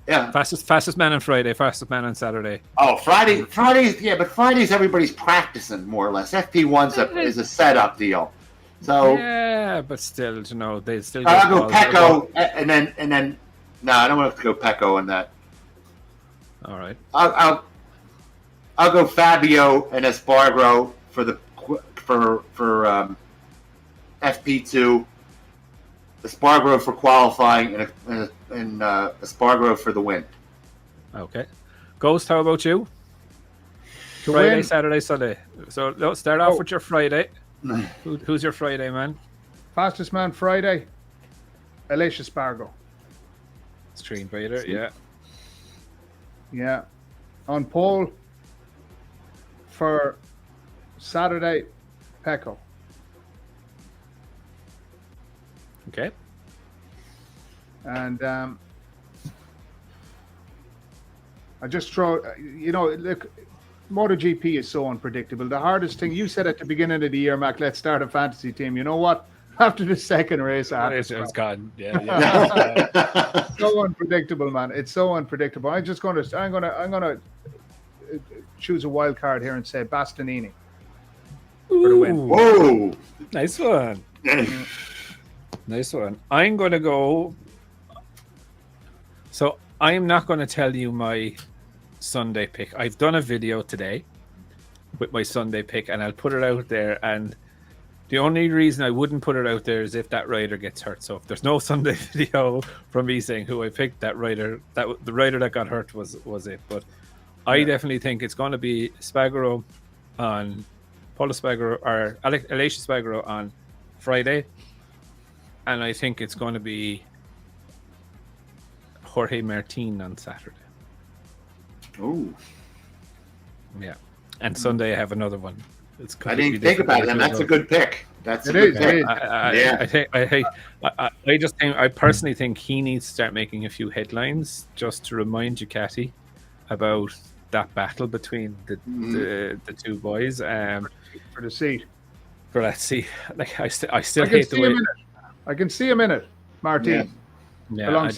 Yeah. Fastest man on Friday, fastest man on Saturday. Oh, Fridays, yeah, but Fridays everybody's practicing more or less. FP1's is a setup deal. So yeah, but still, they still. I'll go Pecco, and then. No, I don't want to go Pecco in that. All right. I'll go Fabio and Espargaro for FP2. Espargaro for qualifying and Espargaro for the win. Okay. Ghost, how about you? Friday, Saturday, Sunday. So let's start off with your Friday. Who's your Friday, man? Fastest man Friday, Aleix Espargaro. Stream Vader, yeah. Yeah. On pole for Saturday, Pecco. Okay. And I just throw, look, MotoGP is so unpredictable. The hardest thing, you said at the beginning of the year, Mac, let's start a fantasy team. You know what? After the second race, it's gone. Yeah. So unpredictable, man. It's so unpredictable. I'm gonna choose a wild card here and say Bastianini for the win. Whoa, nice one. Nice one. I'm gonna go. So I'm not going to tell you my Sunday pick. I've done a video today with my Sunday pick, and I'll put it out there. And the only reason I wouldn't put it out there is if that rider gets hurt. So if there's no Sunday video from me saying who I picked, the rider that got hurt was it. But I definitely think it's going to be Espargaro on Paul Espargaro or Aleix Espargaro on Friday, and I think it's going to be Jorge Martin on Saturday. Oh, yeah, and Sunday I have another one. I didn't think about it, and that's a good pick. That's a good pick. I just think, I personally think he needs to start making a few headlines just to remind Ducati about that battle between the two boys. For the seat. For that seat, like I still hate the way. I can see him in it, Martin. Yeah,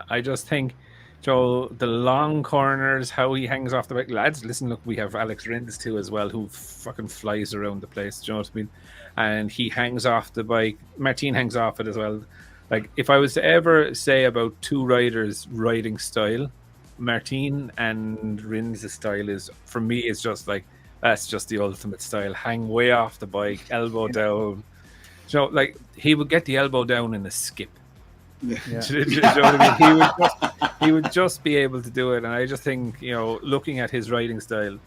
I just think, Joe, the long corners, how he hangs off the bike. Lads, listen, look, we have Alex Rins too as well, who fucking flies around the place. Do you know what I mean? And he hangs off the bike. Martin hangs off it as well. Like, if I was to ever say about two riders' riding style, Martin and Rins' style is, for me, it's just like, that's just the ultimate style. Hang way off the bike, elbow down. You know, like, he would get the elbow down in a skip. Yeah. Do you know what I mean? He would just be able to do it, and I just think, looking at his riding style,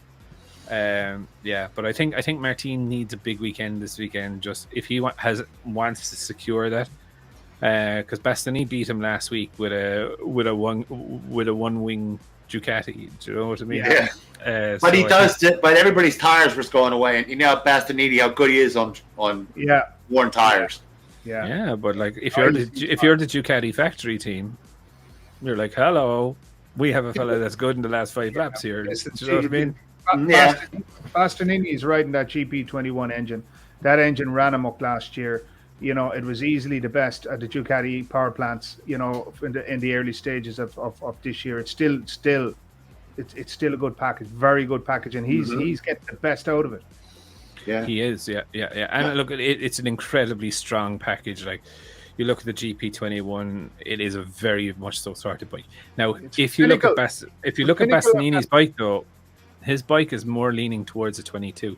but I think Martin needs a big weekend this weekend, just if he wants to secure that, because Bastianini beat him last week with a one wing Ducati. Do you know what I mean? Yeah. But but everybody's tires was going away, and Bastianini, how good he is on worn tires. Yeah, but like if you're the Ducati factory team, you're like, hello, we have a fella that's good in the last 5 laps here. Do you know what I mean? Bastianini is riding that GP21 engine. That engine ran him up last year. It was easily the best at the Ducati power plants. In the early stages of this year, it's still it's still a good package, very good package, and he's getting the best out of it. Yeah, he is. Yeah. And look, it's an incredibly strong package. Like you look at the GP21, it is a very much so sorted bike. Now, if you look at Bastianini's bike, though, his bike is more leaning towards a 22.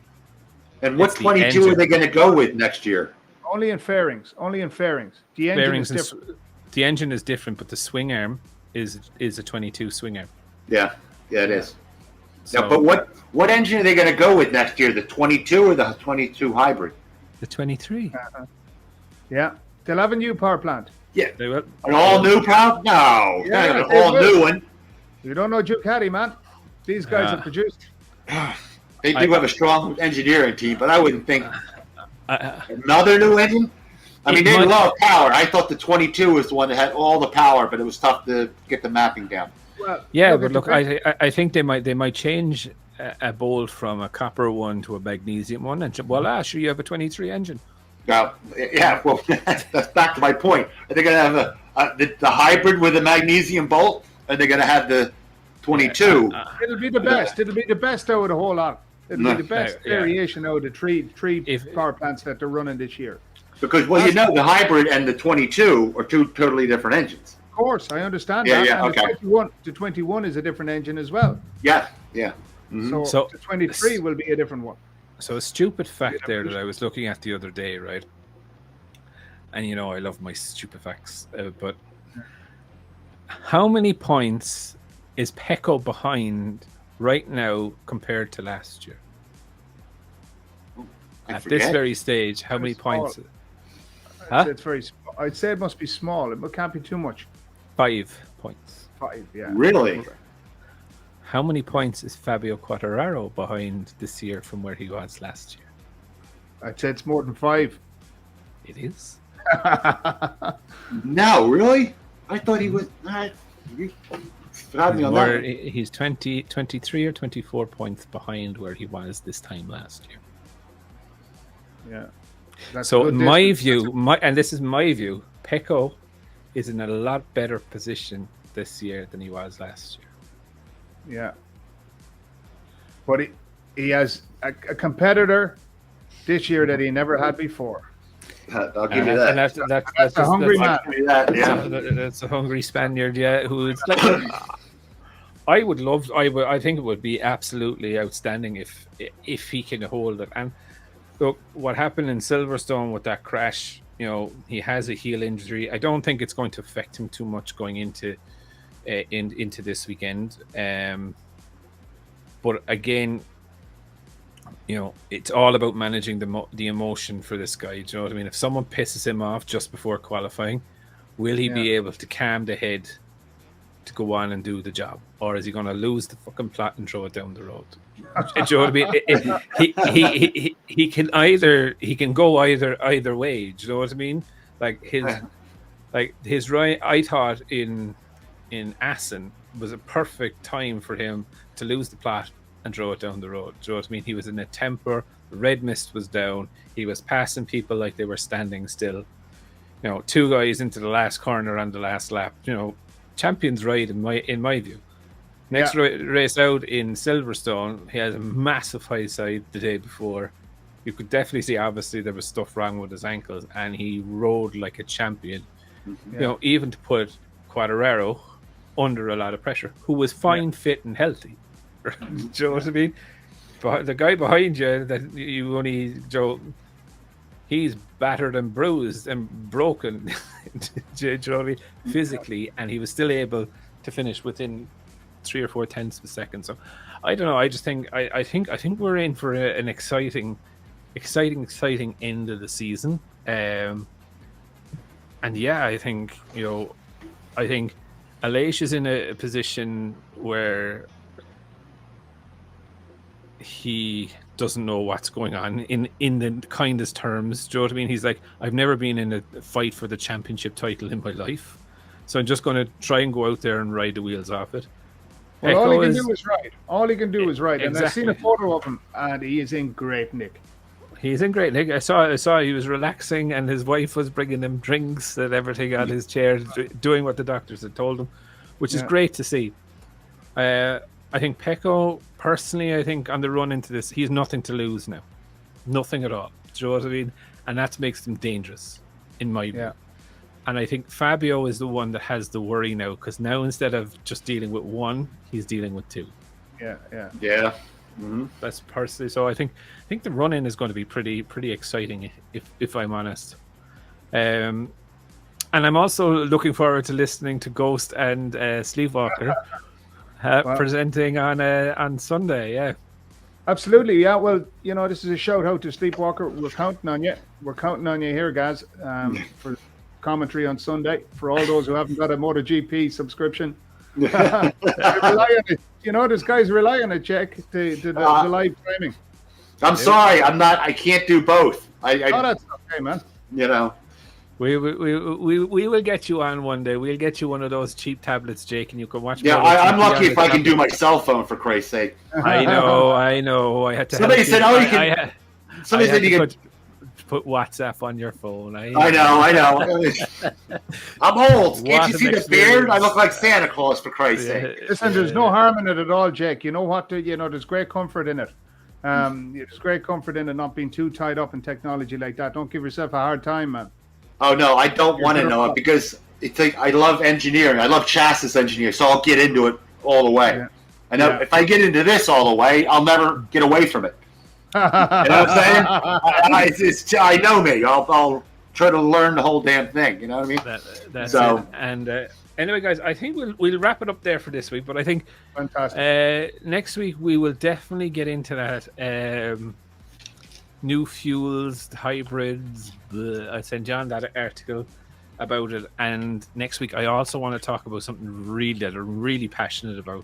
And what 22 are they going to go with next year? Only in fairings. The engine is different. The engine is different, but the swing arm is a 22 swing arm. Yeah, it is. So, now, but what engine are they going to go with next year? The 22 or the 22 hybrid? The 23. Yeah, they'll have a new power plant. Yeah, they will. An all new power? No, an all new one. You don't know Ducati, man. These guys have produced. They do have a strong engineering team, but I wouldn't think another new engine. I mean, they have a lot of power. I thought the 22 was the one that had all the power, but it was tough to get the mapping down. Well, I think they might change a bolt from a copper one to a magnesium one, and sure, you have a 23 engine. Well, that's back to my point. Are they going to have the hybrid with a magnesium bolt? Are they going to have the 22? It'll be the best. It'll be the best out of the whole lot. It'll be the best variation out of the three power plants that they're running this year. Because, the hybrid and the 22 are two totally different engines. Of course, I understand that. Yeah, and okay. The 21 is a different engine as well. Yeah. Mm-hmm. So the 23 will be a different one. So a stupid fact there that I was looking at the other day, right? And I love my stupid facts, but how many points is Pecco behind right now compared to last year? At this very stage, how many points? It's very small. I'd say it must be small. It can't be too much. 5 points. 5, yeah. Really? How many points is Fabio Quartararo behind this year from where he was last year? I'd say it's more than 5. It is. No, really? I thought he was. He's 23 or 24 points behind where he was this time last year. Yeah. So in my view, and this is my view, Pecco is in a lot better position this year than he was last year. Yeah. But he has a competitor this year that he never had before. I'll give you that. And that's a hungry man. That's a hungry Spaniard, who's like. I think it would be absolutely outstanding if he can hold it. And look, what happened in Silverstone with that crash, he has a heel injury. I don't think it's going to affect him too much going into this weekend. But again, it's all about managing the emotion for this guy. Do you know what I mean? If someone pisses him off just before qualifying, will he be able to calm the head to go on and do the job, or is he going to lose the fucking plot and throw it down the road? Do you know what I mean? He can go either way. Do you know what I mean? Like his right. I thought in Assen was a perfect time for him to lose the plot and throw it down the road. Do you know what I mean? He was in a temper. The red mist was down. He was passing people like they were standing still. 2 guys into the last corner on the last lap. Champion's ride in my view. Next race out in Silverstone, he has a massive high side the day before. You could definitely see, obviously, there was stuff wrong with his ankles, and he rode like a champion. Yeah. Even to put Quartararo under a lot of pressure, who was fine, fit, and healthy. Do you know what I mean? But the guy behind you that you only he's battered and bruised and broken, do you know what I mean? Physically, and he was still able to finish within 3 or 4 tenths of a second. So I don't know. I just think I think we're in for an exciting end of the season. And I think Aleix is in a position where he doesn't know what's going on in the kindest terms. Do you know what I mean? He's like, I've never been in a fight for the championship title in my life, so I'm just going to try and go out there and ride the wheels off it. Well, all he can do is ride. All he can do is ride. And I've seen a photo of him, and he is in great nick. He's in great nick. I saw he was relaxing, and his wife was bringing him drinks and everything on his chair, doing what the doctors had told him, which is great to see. I think Pecco, personally, I think on the run into this, he's nothing to lose now. Nothing at all. Do you know what I mean? And that makes him dangerous, in my view. And I think Fabio is the one that has the worry now, because now instead of just dealing with one, he's dealing with two. Yeah. Mm-hmm. That's personally. So I think the run-in is going to be pretty exciting, if I'm honest. And I'm also looking forward to listening to Ghost and Sleepwalker presenting on Sunday. Yeah, absolutely. Yeah, well, this is a shout out to Sleepwalker. We're counting on you. We're counting on you here, guys, for commentary on Sunday. For all those who haven't got a MotoGP subscription, rely on it. This guys rely on it, Jack, the live streaming. I'm sorry, I'm not. I can't do both. Oh, that's okay, man. We will get you on one day. We'll get you one of those cheap tablets, Jake, and you can watch. Yeah, I'm lucky if I can do my cell phone, for Christ's sake. I know. I had to. Somebody said, "Oh, you can." Somebody said you could put WhatsApp on your phone. I know. I'm old. Can't you see the beard? I look like Santa Claus, for Christ's sake. Listen, there's no harm in it at all, Jake. You know what? There's great comfort in it. There's great comfort in it not being too tied up in technology like that. Don't give yourself a hard time, man. Oh no, I don't want to know it, because it's like I love engineering. I love chassis engineering, so I'll get into it all the way. I know if I get into this all the way, I'll never get away from it. You know what I'm saying? I know me. I'll try to learn the whole damn thing. You know what I mean? That's it. And anyway, guys, I think we'll wrap it up there for this week. But I think next week we will definitely get into that new fuels, hybrids. I sent John that article about it. And next week I also want to talk about something that I'm really passionate about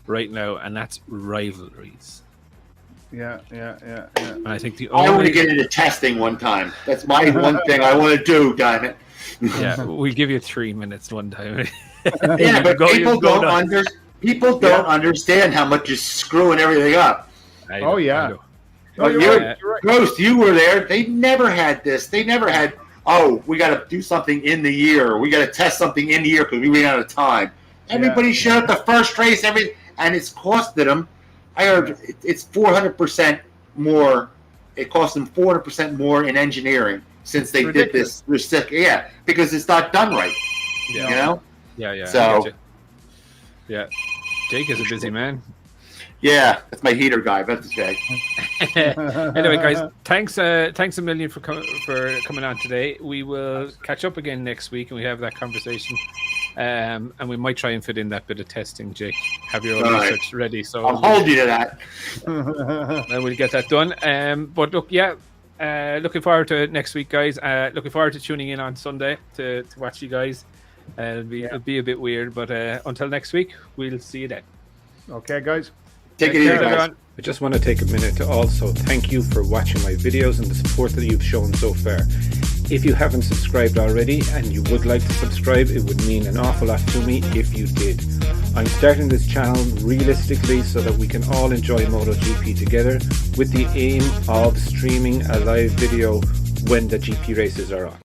right now, and that's rivalries. Yeah. And I think I want to get into testing one time. That's my one thing I want to do, damn it. Yeah, we'll give you 3 minutes one time. Yeah, but people don't understand how much you're screwing everything up. You're right. Ghost, you were there. They never had this. They never had, we got to do something in the year. We got to test something in the year because we ran out of time. Everybody showed up the first race, and it's costed them. I heard it's 400% more. It cost them 400% more in engineering since they did this. Yeah, because it's not done right. Yeah. Yeah. So, Jake is a busy man. Yeah, that's my heater guy. That's okay. Anyway, guys, thanks a million for coming on today. We will catch up again next week, and we have that conversation. And we might try and fit in that bit of testing, Jake. Have your own research ready. So I'll hold you to that. And we'll get that done. But look, looking forward to it next week, guys. Looking forward to tuning in on Sunday to watch you guys. It'll be a bit weird, but until next week, we'll see you then. Okay, guys. Take it easy, guys. I just want to take a minute to also thank you for watching my videos and the support that you've shown so far. If you haven't subscribed already and you would like to subscribe, it would mean an awful lot to me if you did. I'm starting this channel realistically so that we can all enjoy MotoGP together, with the aim of streaming a live video when the GP races are on.